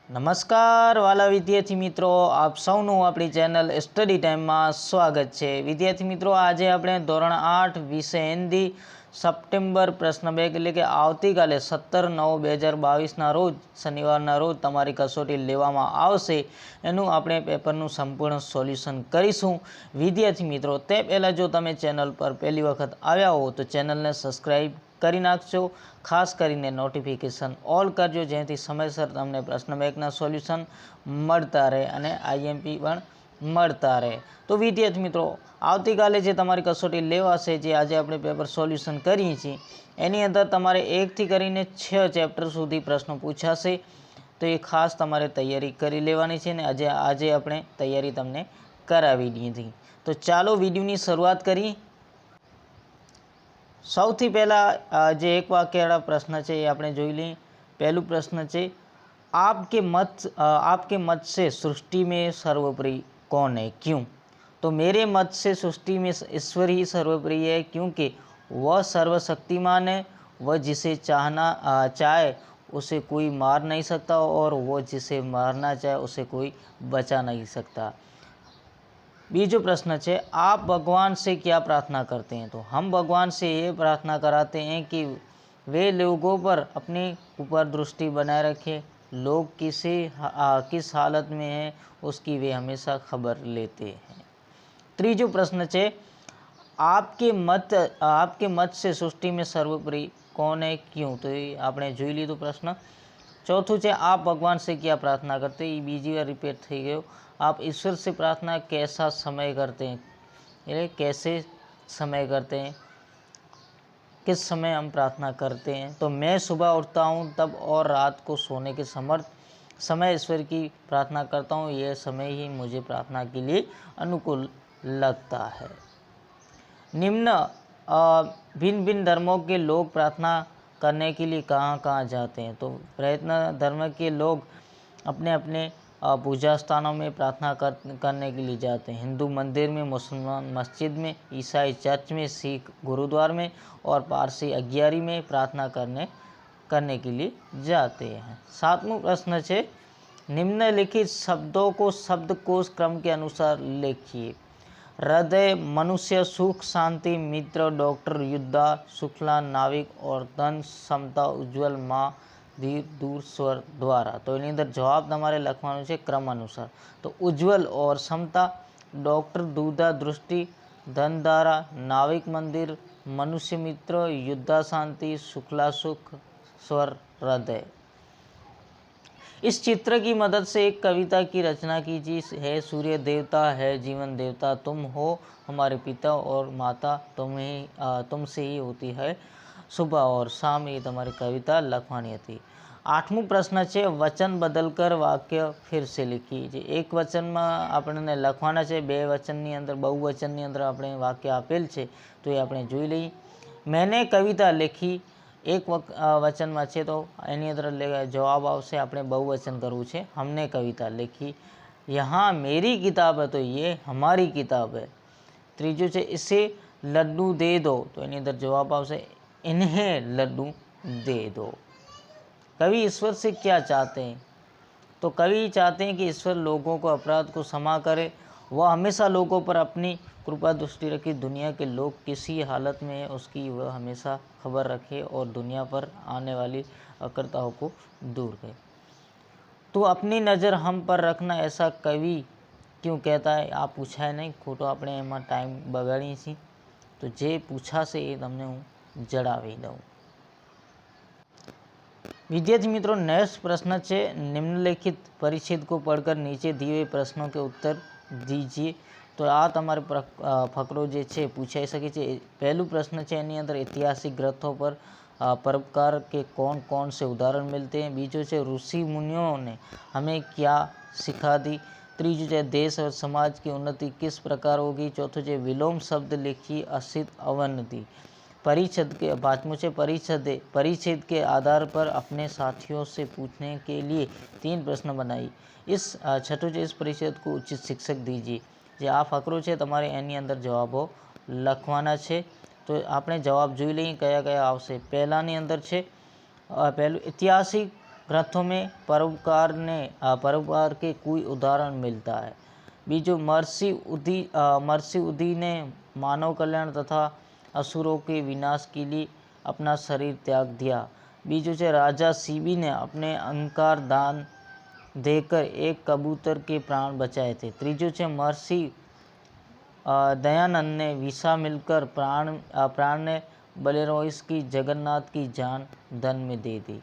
નમસ્કાર વાલા વિદ્યાર્થી મિત્રો, આપ સૌનું આપણી ચેનલ સ્ટડી ટાઈમમાં સ્વાગત છે। વિદ્યાર્થી મિત્રો, આજે આપણે ધોરણ 8 વિષય હિન્દી સપ્ટેમ્બર પ્રશ્ન 2 એટલે કે આવતીકાલે 17/9/2022ના રોજ શનિવારના રોજ તમારી કસોટી લેવામાં આવશે। એનું આપણે પેપરનું સંપૂર્ણ સોલ્યુશન કરીશું। વિદ્યાર્થી મિત્રો, તે પહેલાં જો તમે ચેનલ પર પહેલી વખત આવ્યા હો તો ચેનલને સબસ્ક્રાઈબ કરી નાખજો। ખાસ કરીને નોટિફિકેશન ઓલ કરજો, જેથી સમયસર તમને પ્રશ્ન બેંકના સોલ્યુશન મળતા રહે અને આઈએમપી પણ મળતા રહે। તો વિદ્યાર્થી મિત્રો, આવતીકાલે જે તમારી કસોટી લેવાશે, જે આજે આપણે પેપર સોલ્યુશન કરીએ છીએ, એની અંદર તમારે 1 થી કરીને 6 ચેપ્ટર સુધી પ્રશ્નો પૂછાશે। તો એ ખાસ તમારે તૈયારી કરી લેવાની છે ને આજે આપણે તૈયારી તમને કરાવી દીધી। તો ચાલો વિડીયોની શરૂઆત કરીએ। સૌથી પહેલાં જે એક વાક્યવાળા પ્રશ્ન છે એ આપણે જોઈ લઈએ। પહેલું પ્રશ્ન છે, आपके मत से सृष्टि में सर्वोपरि कौन है, क्यों? तो मेरे मत से सृष्टि में ईश्वर ही सर्वोपरि है, क्योंकि वह सर्वशक्तिमान है। वह जिसे चाहे उसे कोई मार नहीं सकता, और वह जिसे मारना चाहे उसे कोई बचा नहीं सकता। बीजो प्रश्न है, आप भगवान से क्या प्रार्थना करते हैं? तो हम भगवान से ये प्रार्थना कराते हैं कि वे लोगों पर अपनी ऊपर दृष्टि बनाए रखें। लोग किस हालत में हैं उसकी वे हमेशा खबर लेते हैं। तीजो प्रश्न है, आपके मत से सृष्टि में सर्वोपरि कौन है, क्यों? तो ये आपने જોઈ લીધો प्रश्न। चौथું છે, आप भगवान से क्या प्रार्थना करते हैं? ये बीजी बार रिपीट થઈ ગયો। आप ईश्वर से प्रार्थना कैसा समय करते हैं, ये कैसे समय करते हैं, किस समय हम प्रार्थना करते हैं? तो मैं सुबह उठता हूँ तब और रात को सोने के समय ईश्वर की प्रार्थना करता हूँ। यह समय ही मुझे प्रार्थना के लिए अनुकूल लगता है। निम्न भिन्न भिन्न धर्मों के लोग प्रार्थना करने के लिए कहाँ कहाँ जाते हैं? तो प्रयत्न धर्म के लोग अपने अपने पूजा स्थानों में प्रार्थना करने के लिए जाते हैं। हिंदू मंदिर में, मुसलमान मस्जिद में, ईसाई चर्च में, सिख गुरुद्वार में और पारसी अग्यारी में प्रार्थना करने के लिए जाते हैं। 7वां प्रश्न है, निम्नलिखित शब्दों को शब्दकोश क्रम के अनुसार लिखिए। हृदय, मनुष्य, सुख, शांति, मित्र, डॉक्टर, युद्धा, शुक्ला, नाविक और धन, समता, उज्ज्वल, माँ, धीर, दूर, स्वर, द्वारा। तो एनी अंदर जवाब तमारे लखवानुं छे क्रम अनुसार। तो उज्ज्वल और समता, डॉक्टर दूधा दृष्टि, धन धारा, नाविक मंदिर, मनुष्य मित्र, युद्धा शांति, शुक्ला सुख, स्वर हृदय। इस चित्र की मदद से एक कविता की रचना कीजिए। है सूर्य देवता, है जीवन देवता, तुम हो हमारे पिता और माता, तुमसे ही होती है सुबह और शाम। ये तमारी कविता लखवानी थी। 8मो प्रश्न है, वचन बदलकर वाक्य फिर से लिखिए। एक वचन में आपने लखवाना है, 2 वचननी अंदर बहुवचननी अंदर आपणे वाक्य आपेल है, तो ये आपणे जोई लईए। मैंने कविता लिखी एक वचन में है, तो एनी अंदर जवाब आवशे आपणे बहुवचन करवुं छे। हमने कविता लिखी। यहाँ मेरी किताब है, तो ये हमारी किताब है। तीजो है, इसे लड्डू दे दो, तो एनी अंदर जवाब आवशे इन्हें लड्डू दे दो। कवि ईश्वर से क्या चाहते हैं? तो कवि चाहते हैं कि ईश्वर लोगों को अपराध को क्षमा करे। वह हमेशा लोगों पर अपनी कृपा दृष्टि रखे। दुनिया के लोग किसी हालत में है उसकी वह हमेशा खबर रखे और दुनिया पर आने वाली अकर्ताओं को दूर करे। तो अपनी नज़र हम पर रखना, ऐसा कवि क्यों कहता है? आ पूछा है नहीं, खोटो આપણે એમાં ટાઈમ બગાડીએ છીએ। तो जे पूछाશે એ તમને હું જણાવી દઉં। विद्यार्थी मित्रों, नेक्स्ट प्रश्न है, निम्नलिखित परिच्छेद को पढ़कर नीचे दिए हुए प्रश्नों के उत्तर दीजिए। तो आ तमारे फकरो जे छे पूछाई सके छे। पहलू प्रश्न है, एनी अंदर ऐतिहासिक ग्रंथों पर परोपकार के कौन कौन से उदाहरण मिलते हैं? बीजो है, ऋषि मुनियों ने हमें क्या सिखा दी? तीजो है, देश और समाज की उन्नति किस प्रकार होगी? चौथो है, विलोम शब्द लिखिए, असित अवनति। परिच्छेद के 5वां है, परिच्छेद के आधार पर अपने साथियों से पूछने के लिए 3 प्रश्न बनाइए। इस 6ठो है, इस परिच्छेद को उचित शिक्षक दीजिए। जे आ फकरो है तमारे एनी अंदर जवाबों लखवाना है। तो आपणे जवाब जोई लईए कया कया आवशे। पहलानी अंदर है, पहलू ऐतिहासिक ग्रंथों में परोपकार के कोई उदाहरण मिलता है? बीजू मर्सी उदी ने मानव कल्याण तथा असुरों के विनाश के लिए अपना शरीर त्याग दिया। बीजू से राजा सीबी ने अपने अहंकार दान देकर एक कबूतर के प्राण बचाए थे। त्रीजू से महर्षि दयानंद ने विसा मिलकर प्राण ने बलिरोइस की जगन्नाथ की जान धन में दे दी।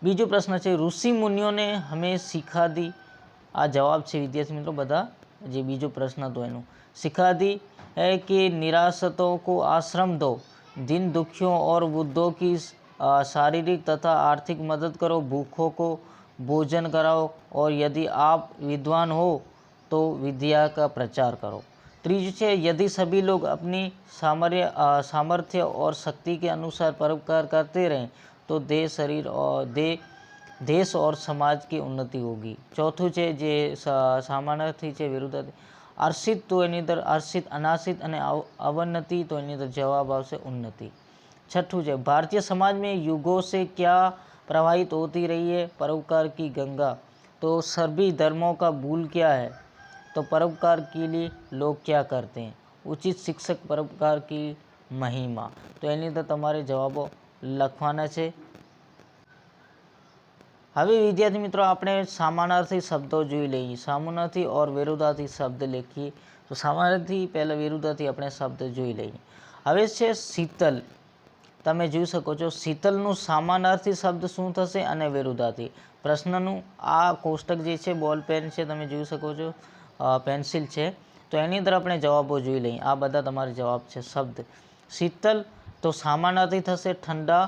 बीजो प्रश्न है ऋषि मुनियों ने हमें सीखा दी। आ जवाब है विद्यार्थी मित्रों बधा जे बीजो प्रश्न तो एनु सिखा दी है कि निराश्रितों को आश्रम दो, दीन दुखियों और वृद्धों की शारीरिक तथा आर्थिक मदद करो, भूखों को भोजन कराओ और यदि आप विद्वान हो तो विद्या का प्रचार करो। त्रीजु है यदि सभी लोग अपनी सामर्थ्य और शक्ति के अनुसार परोपकार करते रहें तो देश और समाज की उन्नति होगी। चौथुं है जे सामर्थ्य है विरुद्ध अर्षित तो एनी अंदर अर्षित अनाशित અને अवनति तो एनी अंदर जवाब आवशे उन्नति। छठुं है भारतीय समाज में युगों से क्या प्रवाहित होती रही है? परोपकार की गंगा। तो सभी धर्मों का मूल क्या है? तो परोपकार के लिए लोग क्या करते हैं? उचित शिक्षक परोपकार की महिमा। तो एनी अंदर तमारे जवाबों लखवाना छे। હવે વિદ્યાર્થી મિત્રો આપણે સમાનાર્થી શબ્દો જોઈ લઈએ। સમાનાર્થી और વિરુદ્ધાર્થી શબ્દ લખીએ તો સમાનાર્થી પહેલા વિરુદ્ધાર્થી આપણે શબ્દ જોઈ લઈએ। હવે છે શીતલ। તમે જોઈ શકો છો શીતલનું સમાનાર્થી શબ્દ શું થશે અને વિરુદ્ધાર્થી। પ્રશ્નનું આ કોષ્ટક જે છે બોલ પેન છે તમે જોઈ શકો છો પેન્સિલ છે તો એની અંદર આપણે જવાબો જોઈ લઈએ। આ બધા તમારે જવાબ છે શબ્દ। શીતલ તો સમાનાર્થી થશે ठंडा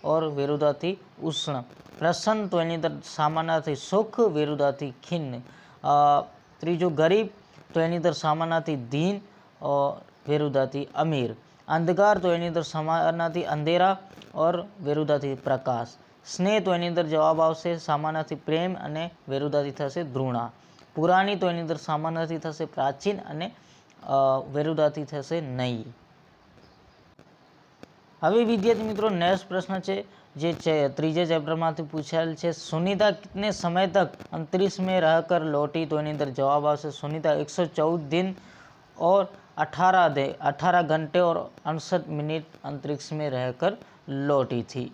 और विरुद्धार्थी उष्ण। प्रसन्न तो एनी अंदर समानार्थी सुख विरुद्धार्थी खिन्न। त्रीजो गरीब तो एनी अंदर समानार्थी दीन और विरुद्धार्थी अमीर। अंधकार तो एनी अंदर समानार्थी अंधेरा और विरुद्धार्थी प्रकाश। स्नेह तो एनी अंदर जवाब आवशे समानार्थी प्रेम अने विरुद्धार्थी थशे घृणा। पुरानी तो एनी अंदर समानार्थी थशे प्राचीन अने विरुद्धार्थी थशे नई। હવે વિદ્યાર્થી મિત્રો નેક્સ્ટ પ્રશ્ન છે જે ત્રીजे चैप्टर में पूछाયેલ છે। सुनीता कितने समय तक अंतरिक्ष में रहकर लौटी? तो एनी अंदर जवाब आवशे सुनीता 114 दिन और 18 घंटे और 68 मिनट अंतरिक्ष में रहकर लौटी थी।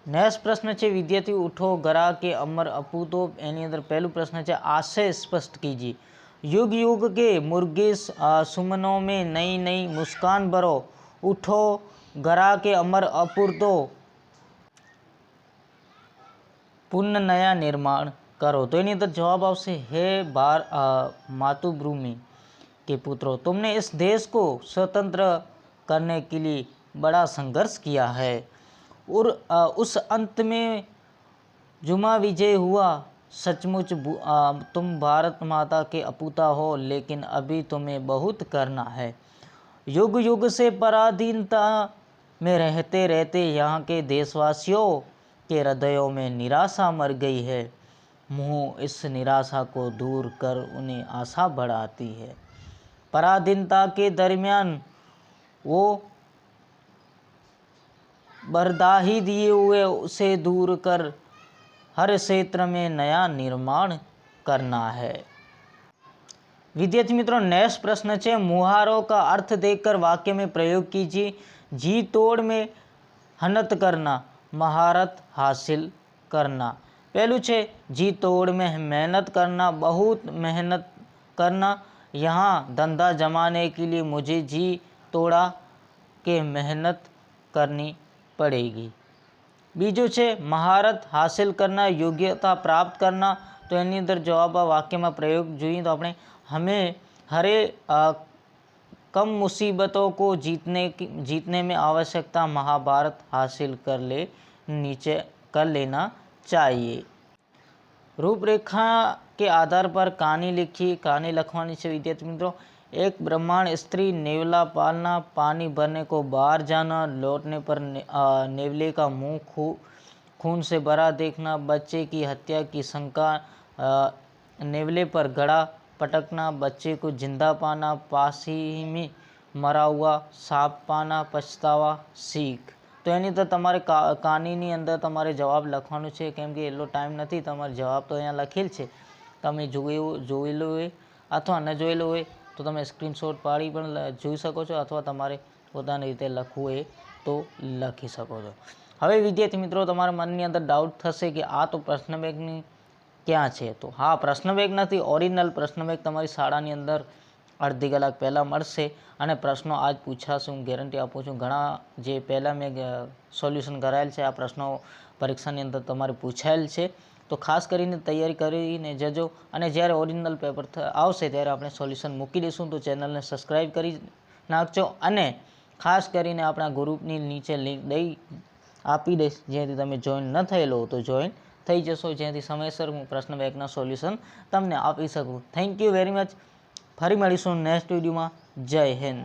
नेक्स्ट प्रश्न है विद्यार्थी उठो गरा के अमर अपू। तो एनी अंदर पहलू प्रश्न है आशय स्पष्ट कीजिए। युग युग के मुर्गे सुमनों में नई नई मुस्कान भरो, उठो गरा के अमर अपूर तो पुण्य नया निर्माण करो। तो एनी अंदर जवाब आवशे हे मातृभूमि के पुत्रों, तुमने इस देश को स्वतंत्र करने के लिए बड़ा संघर्ष किया है और उस अंत में जुमा विजय हुआ। सचमुच तुम भारत माता के अपूता हो, लेकिन अभी तुम्हें बहुत करना है। युग युग से पराधीनता में रहते रहते यहाँ के देशवासियों के हृदयों में निराशा मर गई है। मुँह इस निराशा को दूर कर उन्हें आशा बढ़ाती है। पराधीनता के दरमियान वो बरदाही दिए हुए उसे दूर कर हर क्षेत्र में नया निर्माण करना है। विद्यार्थी मित्रों नेक्स्ट प्रश्न है मुहारों का अर्थ देखकर वाक्य में प्रयोग कीजिए। जी तोड़ में हनत करना, महारत हासिल करना। पहलू है जी तोड़ में मेहनत करना, बहुत मेहनत करना। यहाँ धंधा जमाने के लिए मुझे जी तोड़ा के मेहनत करनी पड़ेगी। बीजो है महारत हासिल करना, योग्यता प्राप्त करना। तो एनी अंदर जवाब वाक्य में प्रयोग જોઈએ तो આપણે हमें कम मुसीबतों को जीतने में आवश्यकता महाभारत हासिल कर लेना चाहिए। रूपरेखा के आधार पर कहानी लिखी। कहानी लखवानी से विद्यार्थी मित्रों एक ब्रह्मांड स्त्री, नेवला पालना, पानी भरने को बाहर जाना, लौटने पर नेवले का मुंह खून से भरा देखना, बच्चे की हत्या की शंका, नेवले पर गड़ा पटकना, बच्चे को जिंदा पाना, फांसी में मरा हुआ सांप पाना, पछतावा, सीख। તો એની અંદર તમારે કાનીની અંદર તમારે જવાબ લખવાનું છે, કેમ કે એટલો ટાઈમ નથી. તમારે જવાબ તો અહીંયા લખેલ છે, તમે જોયેલું હોય અથવા ન જોયેલું હોય તો તમે સ્ક્રીનશોટ પાડી પણ જોઈ શકો છો, અથવા તમારે પોતાની રીતે લખવું હોય તો લખી શકો છો. હવે વિદ્યાર્થી મિત્રો, તમારા મનની અંદર ડાઉટ થશે કે આ તો પ્રશ્ન બેંકની ક્યાં છે? તો હા, પ્રશ્ન બેંક નથી, ઓરિજિનલ પ્રશ્ન બેંક તમારી શાળાની અંદર અડધી કલાક પહેલાં મળશે અને પ્રશ્નો આજ પૂછાશે. હું ગેરંટી આપું છું. ઘણા જે પહેલાં મેં સોલ્યુશન કરાયેલ છે, આ પ્રશ્નો પરીક્ષાની અંદર તમારે પૂછાયેલ છે. તો ખાસ કરીને તૈયારી કરીને જજો, અને જ્યારે ઓરિજિનલ પેપર આવશે ત્યારે આપણે સોલ્યુશન મૂકી દઈશું. તો ચેનલને સબસ્ક્રાઈબ કરી નાખજો, અને ખાસ કરીને આપણા ગ્રુપની નીચે લિંક આપી દઈશ, જ્યાંથી તમે જોઈન ન થયેલો તો જોઈન થઈ જશો, જ્યાંથી સમયસર હું પ્રશ્ન બેંકના સોલ્યુશન તમને આપી શકું. Thank you very much. ફરી મળીશું નેક્સ્ટ વિડીયોમાં. જય હિન્દ.